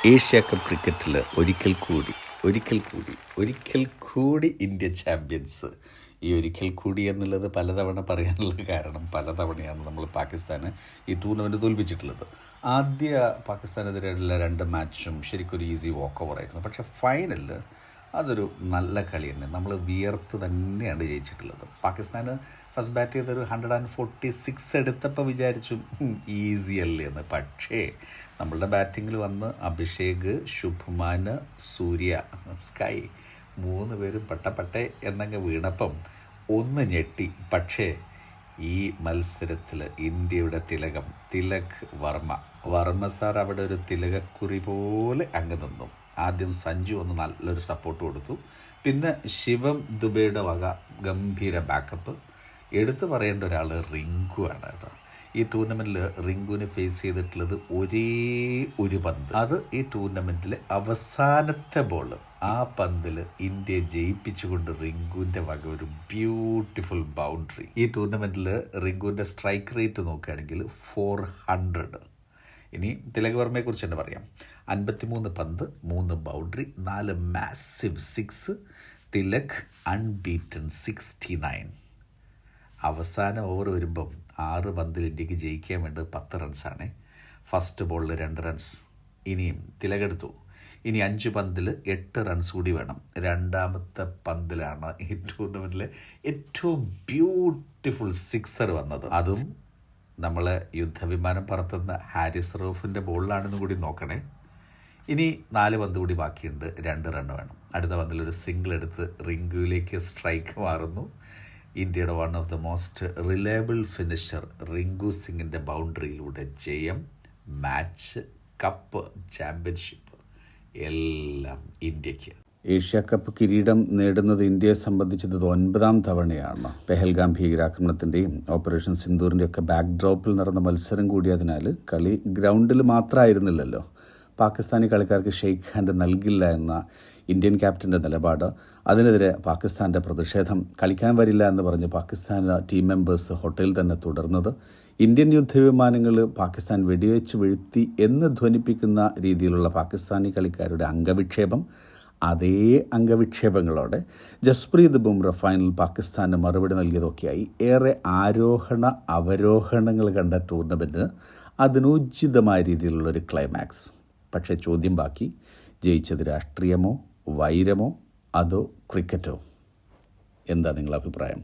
Asia cup ക്രിക്കറ്റിൽ ഒരിക്കൽ കൂടി ഇന്ത്യ ചാമ്പ്യൻസ്. ഈ ഒരിക്കൽ കൂടി എന്നുള്ളത് പലതവണ പറയാനുള്ള കാരണം പലതവണയാണ് നമ്മൾ പാകിസ്ഥാനെ ഈ ടൂർണമെൻറ്റ് തോൽപ്പിച്ചിട്ടുള്ളത്. ആദ്യ പാകിസ്ഥാനെതിരെയുള്ള 2 മാച്ചും ശരിക്കൊരു ഈസി വാക്ക് ഓവറായിരുന്നു. പക്ഷേ ഫൈനലിൽ അതൊരു നല്ല കളി തന്നെ. നമ്മൾ വിയർത്ത് തന്നെയാണ് ജയിച്ചിട്ടുള്ളത്. പാകിസ്ഥാന് ഫസ്റ്റ് ബാറ്റ് ചെയ്തൊരു 146 എടുത്തപ്പോൾ വിചാരിച്ചു ഈസി അല്ലേ എന്ന്. പക്ഷേ നമ്മളുടെ ബാറ്റിങ്ങിൽ വന്ന് അഭിഷേക്, ശുഭ്മാൻ, സൂര്യ, സ്കൈ 3 പേരും പട്ടപ്പട്ടെ എന്നങ്ങ് വീണപ്പം ഒന്ന് ഞെട്ടി. പക്ഷേ ഈ മത്സരത്തിൽ ഇന്ത്യയുടെ തിലക് വർമ്മ സാർ അവിടെ ഒരു തിലകക്കുറി പോലെ അങ്ങ് നിന്നു. ആദ്യം സഞ്ജു ഒന്ന് നല്ലൊരു സപ്പോർട്ട് കൊടുത്തു. പിന്നെ ശിവം ദുബൈയുടെ വക ഗംഭീര ബാക്കപ്പ്. എടുത്തു പറയേണ്ട ഒരാൾ റിങ്കു ആണ് കേട്ടോ. ഈ ടൂർണമെൻറ്റിൽ റിങ്കുവിനെ ഫേസ് ചെയ്തിട്ടുള്ളത് ഒരേ ഒരു പന്ത്. അത് ഈ ടൂർണമെൻറ്റിലെ അവസാനത്തെ ബോൾ. ആ പന്തിൽ ഇന്ത്യയെ ജയിപ്പിച്ചുകൊണ്ട് റിങ്കുവിൻ്റെ വക ഒരു ബ്യൂട്ടിഫുൾ ബൗണ്ടറി. ഈ ടൂർണമെൻറ്റിൽ റിങ്കുവിൻ്റെ സ്ട്രൈക്ക് റേറ്റ് നോക്കുകയാണെങ്കിൽ 400. ഇനി തിലക് വർമ്മയെക്കുറിച്ച് തന്നെ പറയാം. 53 പന്ത്, 3 ബൗണ്ടറി, 4 മാസീവ് 6. തിലക് അൺബീറ്റൺ 69. അവസാന ഓവർ വരുമ്പം 6 പന്തിൽ ഇന്ത്യക്ക് ജയിക്കാൻ വേണ്ടത് 10 റൺസാണ്. ഫസ്റ്റ് ബോളിൽ 2 റൺസ്. ഇനിയും തിലകെടുത്തു. ഇനി 5 പന്തിൽ 8 റൺസ് കൂടി വേണം. രണ്ടാമത്തെ പന്തിലാണ് ഈ ടൂർണമെൻറ്റിലെ ഏറ്റവും ബ്യൂട്ടിഫുൾ 6 വന്നത്. അതും നമ്മളെ യുദ്ധവിമാനം പറത്തുന്ന ഹാരിസ് റൌഫിൻ്റെ ബോളിലാണെന്ന് കൂടി നോക്കണേ. ഇനി 4 പന്ത് കൂടി ബാക്കിയുണ്ട്. 2 റണ്ണ് വേണം. അടുത്ത പന്തിലൊരു സിംഗിൾ എടുത്ത് റിങ്കുവിലേക്ക് സ്ട്രൈക്ക് മാറുന്നു. ഇന്ത്യയുടെ one of the most reliable finisher Rinku സിംഗിൻ്റെ ബൗണ്ടറിയിലൂടെ ജയം, മാച്ച്, കപ്പ്, ചാമ്പ്യൻഷിപ്പ് എല്ലാം ഇന്ത്യക്ക്. ഏഷ്യ കപ്പ് കിരീടം നേടുന്നത് ഇന്ത്യയെ സംബന്ധിച്ചത് 9ാം തവണയാണ്. പെഹൽഗാം ഭീകരാക്രമണത്തിൻ്റെയും ഓപ്പറേഷൻ സിന്ദൂറിൻ്റെയും ഒക്കെ ബാക്ക്ഡ്രോപ്പിൽ നടന്ന മത്സരം കൂടിയതിനാൽ കളി ഗ്രൗണ്ടിൽ മാത്രമായിരുന്നില്ലല്ലോ. പാകിസ്ഥാനി കളിക്കാർക്ക് ഷെയ്ക്ക് ഹാൻഡ് നൽകില്ല എന്ന ഇന്ത്യൻ ക്യാപ്റ്റൻ്റെ നിലപാട്, അതിനെതിരെ പാകിസ്ഥാൻ്റെ പ്രതിഷേധം, കളിക്കാൻ വരില്ല എന്ന് പറഞ്ഞ് പാകിസ്ഥാൻ ടീം മെമ്പേഴ്സ് ഹോട്ടലിൽ തന്നെ തുടർന്നത്, ഇന്ത്യൻ യുദ്ധവിമാനങ്ങൾ പാകിസ്ഥാൻ വെടിവെച്ച് വീഴ്ത്തി എന്ന് ധ്വനിപ്പിക്കുന്ന രീതിയിലുള്ള പാകിസ്ഥാനി കളിക്കാരുടെ അംഗവിക്ഷേപം, അതേ അംഗവിക്ഷേപങ്ങളോടെ ജസ്പ്രീത് ബുംറ ഫൈനൽ പാകിസ്ഥാന് മറുപടി നൽകിയതൊക്കെയായി ഏറെ അവരോഹണങ്ങൾ കണ്ട ടൂർണമെൻറ്റിന് അതിനുചിതമായ രീതിയിലുള്ളൊരു ക്ലൈമാക്സ്. പക്ഷേ ചോദ്യം ബാക്കി, ജയിച്ചത് രാഷ്ട്രീയമോ വൈരമോ അതോ ക്രിക്കറ്റോ? എന്താ നിങ്ങളുടെ അഭിപ്രായം?